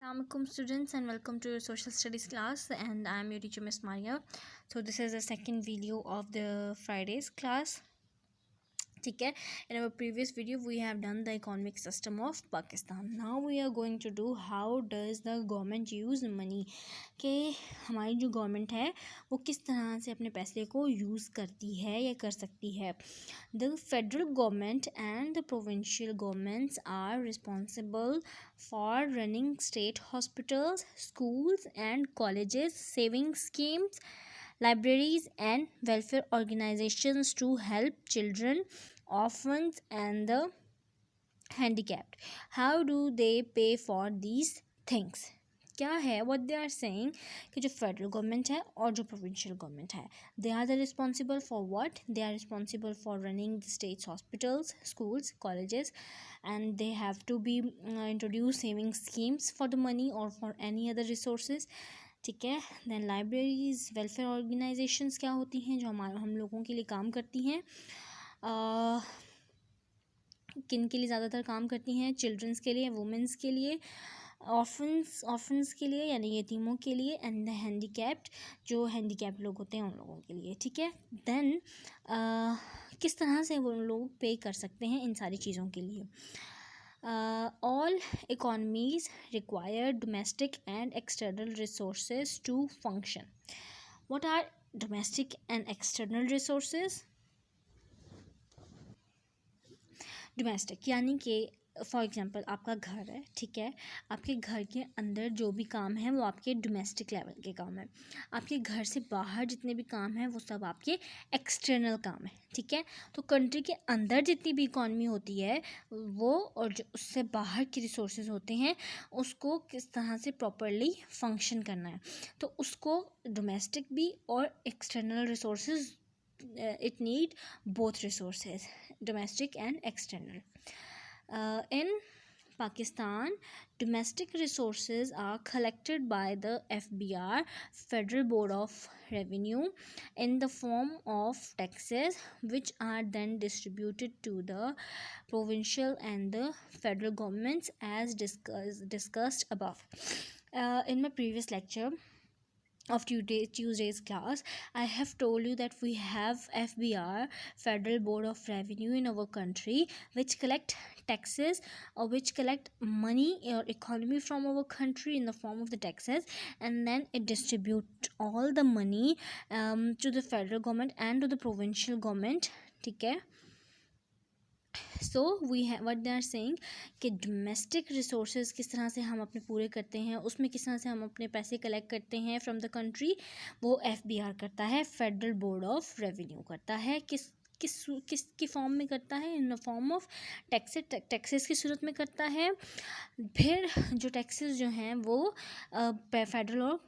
Assalamualaikum students and welcome to your social studies class, and I am your teacher Miss Maria. So this is the second video of the Fridays class. ठीक है. In our previous video we have done the economic system of Pakistan. Now we are going to do how does the government use money, कि हमारी जो government है वो किस तरह से अपने पैसे को यूज़ करती है या कर सकती है. The federal government and the provincial governments are responsible for running state hospitals, schools and colleges, saving schemes, libraries and welfare organizations to help children, orphans and the handicapped. How do they pay for these things? क्या है what they are saying कि जो federal government है और जो provincial government है, they are the responsible for what? They are responsible for running the state's hospitals, schools, colleges, and they have to be introduce saving schemes for the money or for any other resources. ठीक है. Then libraries, welfare organisations क्या होती हैं जो हम लोगों के लिए काम करती हैं. किन के लिए ज़्यादातर काम करती हैं? चिल्ड्रंस के लिए, वुमेंस के लिए, ऑर्फन्स के लिए यानी यतीमों के लिए, एंड द हैंडीकैप्ड जो हैंडीकैप्ड लोग होते हैं उन लोगों के लिए. ठीक है. देन किस तरह से वो लोग पे कर सकते हैं इन सारी चीज़ों के लिए. All economies require domestic and external resources to function. What are domestic and external resources? Domestic यानी कि फॉर एग्ज़ाम्पल आपका घर है. ठीक है. आपके घर के अंदर जो भी काम है वो आपके डोमेस्टिक लेवल के काम है. आपके घर से बाहर जितने भी काम हैं वो सब आपके एक्सटर्नल काम है. ठीक है. तो कंट्री के अंदर जितनी भी इकॉनमी होती है वो और जो उससे बाहर के रिसोर्सेज होते हैं उसको किस तरह से प्रॉपरली फंक्शन करना है. तो उसको डोमेस्टिक भी और external resources it need both resources, domestic and external. In Pakistan, domestic resources are collected by the FBR, Federal Board of Revenue, in the form of taxes which are then distributed to the provincial and the federal governments as discussed above. In my previous lecture of Tuesday's class, I have told you that we have FBR, Federal Board of Revenue, in our country, which collect taxes or which collect money or economy from our country in the form of the taxes, and then it distribute all the money to the federal government and to the provincial government. ठीक है. So we है what they are saying कि domestic resources किस तरह से हम अपने पूरे करते हैं, उसमें किस तरह से हम अपने पैसे कलेक्ट करते हैं फ्रॉम द कंट्री, वो FBR करता है, फेडरल बोर्ड ऑफ रेवेन्यू करता है. किस की फॉर्म में करता है? In the form of taxes की सूरत में करता है. फिर जो टैक्सेस जो हैं वो फेडरल और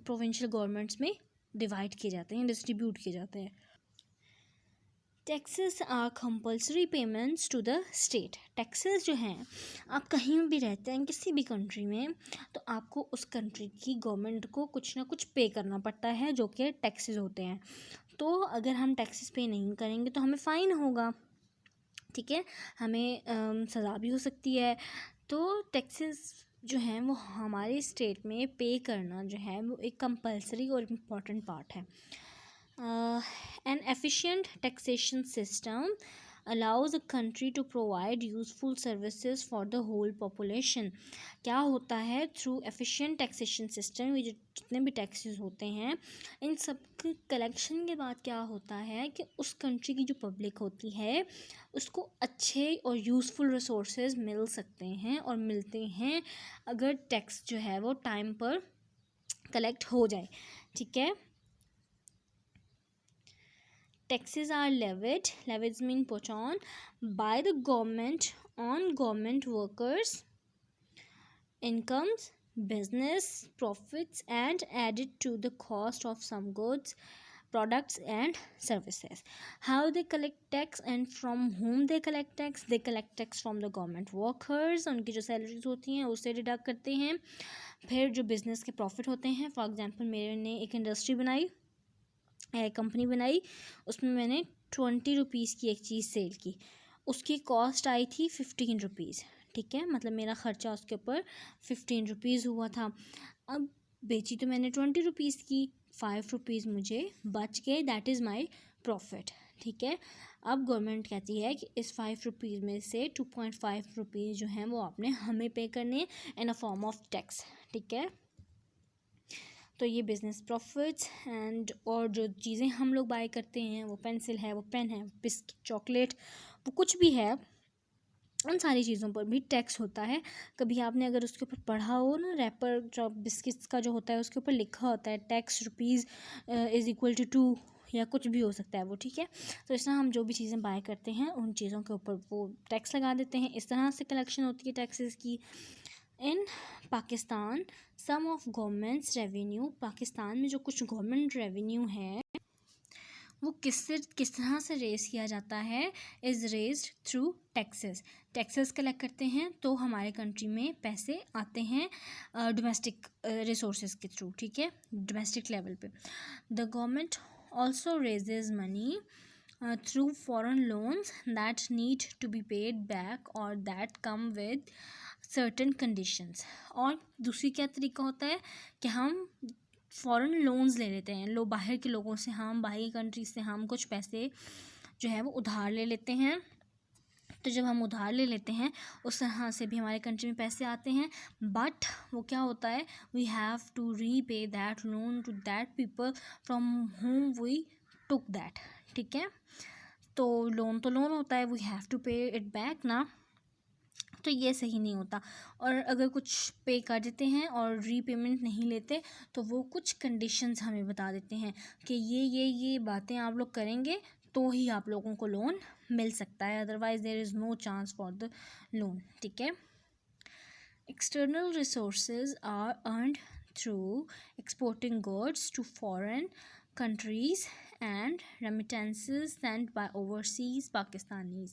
प्रोविंशियल गवर्नमेंट्स में डिवाइड किए जाते हैं, डिस्ट्रीब्यूट किए जाते हैं. Taxes are compulsory payments to the state. Taxes जो हैं, आप कहीं भी रहते हैं किसी भी कंट्री में, तो आपको उस कंट्री की गवर्नमेंट को कुछ ना कुछ पे करना पड़ता है जो कि टैक्सेस होते हैं. तो अगर हम टैक्सेस पे नहीं करेंगे तो हमें फ़ाइन होगा. ठीक है. हमें सज़ा भी हो सकती है. तो टैक्सेस जो हैं वो हमारे स्टेट में पे करना जो है वो एक कंपल्सरी और इम्पॉर्टेंट पार्ट है. An efficient taxation system allows a country to provide useful services for the whole population. क्या होता है? थ्रू efficient taxation system, ये जितने भी टैक्सेस होते हैं इन सब के कलेक्शन के बाद क्या होता है कि उस कंट्री की जो पब्लिक होती है उसको अच्छे और यूज़फुल रिसोर्सेज मिल सकते हैं और मिलते हैं अगर टैक्स जो है वो टाइम पर कलेक्ट हो जाए. ठीक है. Taxes are levied mean put on by the government on government workers' incomes, business profits, and added to the cost of some goods, products and services. How they collect tax and from whom they collect tax? They collect tax from the government workers. उनकी जो salaries होती हैं उससे deduct करते हैं. फिर जो business के प्रॉफिट होते हैं, फॉर एग्जांपल मेरे ने एक इंडस्ट्री बनाई, कंपनी बनाई, उसमें मैंने 20 रुपीज़ की एक चीज़ सेल की, उसकी कॉस्ट आई थी 15 रुपीज़. ठीक है, मतलब मेरा ख़र्चा उसके ऊपर 15 रुपीज़ हुआ था। अब बेची तो मैंने 20 रुपीज़ की, 5 रुपीज़ मुझे बच गए, दैट इज़ माई प्रॉफिट। ठीक है, अब गवर्नमेंट कहती है कि इस 5 रुपीज़ में से 2.5 रुपीज़ जो हैं वो आपने हमें पे करने हैं इन अ फॉर्म ऑफ टैक्स। ठीक है, तो ये बिज़नेस प्रॉफिट्स एंड और जो चीज़ें हम लोग बाय करते हैं, वो पेंसिल है, वो पेन है, बिस्किट, चॉकलेट, वो कुछ भी है, उन सारी चीज़ों पर भी टैक्स होता है। कभी आपने अगर उसके ऊपर पढ़ा हो ना, रैपर जो बिस्किट्स का जो होता है उसके ऊपर लिखा होता है tax rupees is equal to 2, या कुछ भी हो सकता है वो। ठीक है, तो इस तरह हम जो भी चीज़ें बाय करते हैं उन चीज़ों के ऊपर वो टैक्स लगा देते हैं। इस तरह से कलेक्शन होती है टैक्सेस की। इन पाकिस्तान सम ऑफ गवर्नमेंट्स रेवेन्यू, पाकिस्तान में जो कुछ गवर्नमेंट रेवेन्यू है वो किस तरह से रेज़ किया जाता है, is raised through taxes. Taxes collect करते हैं तो हमारे कंट्री में पैसे आते हैं डोमेस्टिक रिसोर्सेज के थ्रू। ठीक है, डोमेस्टिक लेवल पे the government also raises money through foreign loans that need to be paid back और that come with certain conditions. और दूसरी क्या तरीका होता है कि हम फ़ॉरेन लोन्स ले लेते हैं, बाहर के लोगों से, हम बाहरी कंट्री से हम कुछ पैसे जो है वो उधार ले लेते हैं। तो जब हम उधार ले लेते हैं उस तरह से भी हमारे कंट्री में पैसे आते हैं, बट वो क्या होता है, we have to repay that loan to that people from whom we took that. ठीक है, तो लोन होता है, we have to pay it back ना, तो ये सही नहीं होता। और अगर कुछ पे कर देते हैं और रीपेमेंट नहीं लेते तो वो कुछ कंडीशंस हमें बता देते हैं कि ये बातें आप लोग करेंगे तो ही आप लोगों को लोन मिल सकता है, otherwise there is no chance for the loan. ठीक है, external resources are earned through exporting goods to foreign countries and remittances sent by overseas Pakistanis।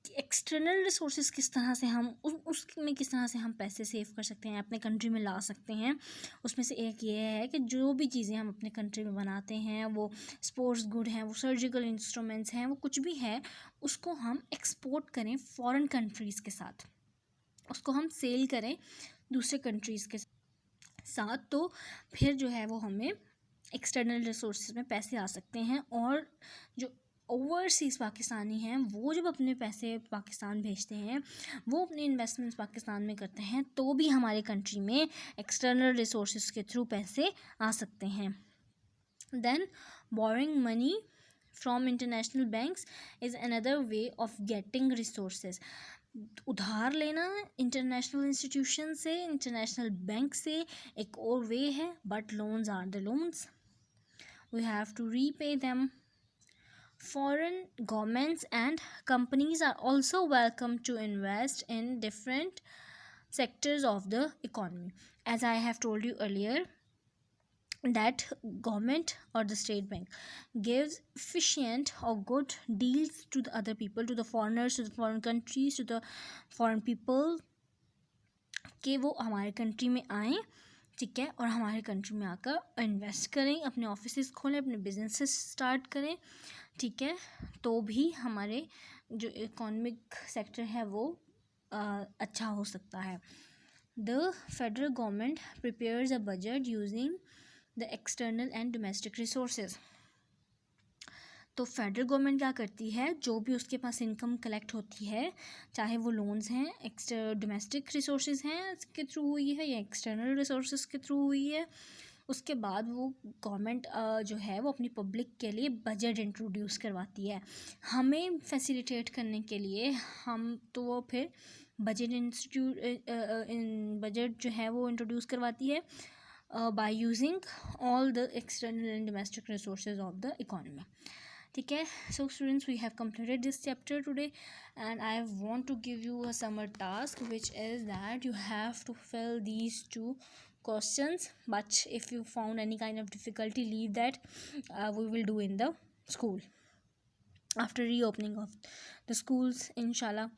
External resources किस तरह से हम उसमें किस तरह से हम पैसे सेव कर सकते हैं, अपने कंट्री में ला सकते हैं, उसमें से एक ये है कि जो भी चीज़ें हम अपने कंट्री में बनाते हैं, वो स्पोर्ट्स गुड हैं, वो सर्जिकल इंस्ट्रूमेंट्स हैं, वो कुछ भी है, उसको हम एक्सपोर्ट करें फॉरेन कंट्रीज़ के साथ, उसको हम सेल करें दूसरे कंट्रीज़ के साथ, तो फिर जो है वो हमें एक्सटर्नल रिसोर्सेज में पैसे आ सकते हैं। और जो ओवरसीज़ पाकिस्तानी हैं वो जब अपने पैसे पाकिस्तान भेजते हैं, वो अपने इन्वेस्टमेंट्स पाकिस्तान में करते हैं, तो भी हमारे कंट्री में एक्सटर्नल रिसोर्सेज के थ्रू पैसे आ सकते हैं। Then borrowing money from international banks is another way of getting resources. उधार लेना इंटरनेशनल इंस्टीट्यूशन से, इंटरनेशनल बैंक से एक और वे है, but loans are the loans, we have to repay them. Foreign governments and companies are also welcome to invest in different sectors of the economy. As I have told you earlier, that government or the state bank gives efficient or good deals to the other people, to the foreigners, to the foreign countries, to the foreign people, कि वो हमारे country में आएँ, ठीक है, और हमारे country में आकर इन्वेस्ट करें, अपने ऑफिसेस खोलें, अपने बिजनेसेस स्टार्ट करें। ठीक है, तो भी हमारे जो इकोनॉमिक सेक्टर है वो अच्छा हो सकता है। The federal government prepares a budget using the external and domestic resources. तो फेडरल गवर्नमेंट क्या करती है, जो भी उसके पास इनकम कलेक्ट होती है, चाहे वो लोन्स हैं, डोमेस्टिक रिसोर्सेज हैं के थ्रू हुई है या एक्सटर्नल रिसोर्सेज के थ्रू हुई है, उसके बाद वो गवर्नमेंट जो है वो अपनी पब्लिक के लिए बजट इंट्रोड्यूस करवाती है हमें फैसिलिटेट करने के लिए। हम तो वो फिर बजट जो है वो इंट्रोड्यूस करवाती है by using all the external and domestic resources of the economy. ठीक है, so students, we have completed this chapter today and I want to give you a summer task, which is that you have to fill these 2 questions, but if you found any kind of difficulty, leave that, we will do in the school after reopening of the schools, inshallah,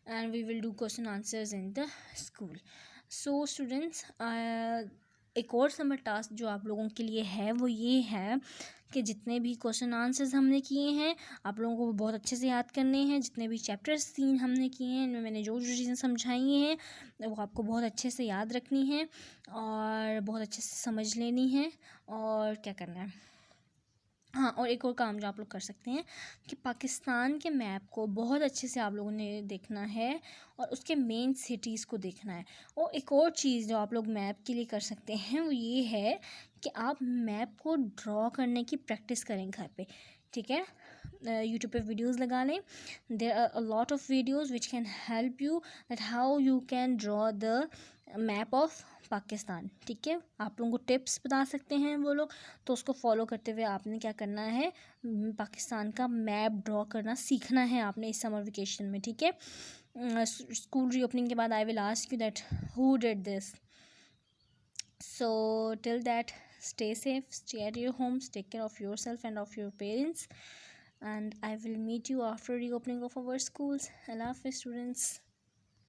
and we will do question answers in the school. So students, एक और summer task जो आप लोगों के लिए है वो ये है कि जितने भी क्वेश्चन आंसर्स हमने किए हैं आप लोगों को बहुत अच्छे से याद करने हैं। जितने भी चैप्टर्स 3 हमने किए हैं इनमें मैंने जो जो चीज़ें समझाई हैं वो आपको बहुत अच्छे से याद रखनी है और बहुत अच्छे से समझ लेनी है। और क्या करना है, हाँ, और एक और काम जो आप लोग कर सकते हैं कि पाकिस्तान के मैप को बहुत अच्छे से आप लोगों ने देखना है और उसके मेन सिटीज़ को देखना है। और एक और चीज़ जो आप लोग मैप के लिए कर सकते हैं वो ये है कि आप मैप को ड्रॉ करने की प्रैक्टिस करें घर पे, ठीक है। यूट्यूब पे वीडियोस लगा लें, there are a lot of videos which can help you that how you can draw the map of Pakistan, ठीक है। आप लोगों को टिप्स बता सकते हैं वो लोग, तो उसको फॉलो करते हुए आपने क्या करना है, पाकिस्तान का मैप ड्रॉ करना सीखना है आपने इस समर वेकेशन में, ठीक है। स्कूल रीओपनिंग के बाद I will ask you that who did this. So till that, stay safe, stay at your homes, take care of yourself and of your parents, and I will meet you after reopening of our schools. Allah Hafiz students.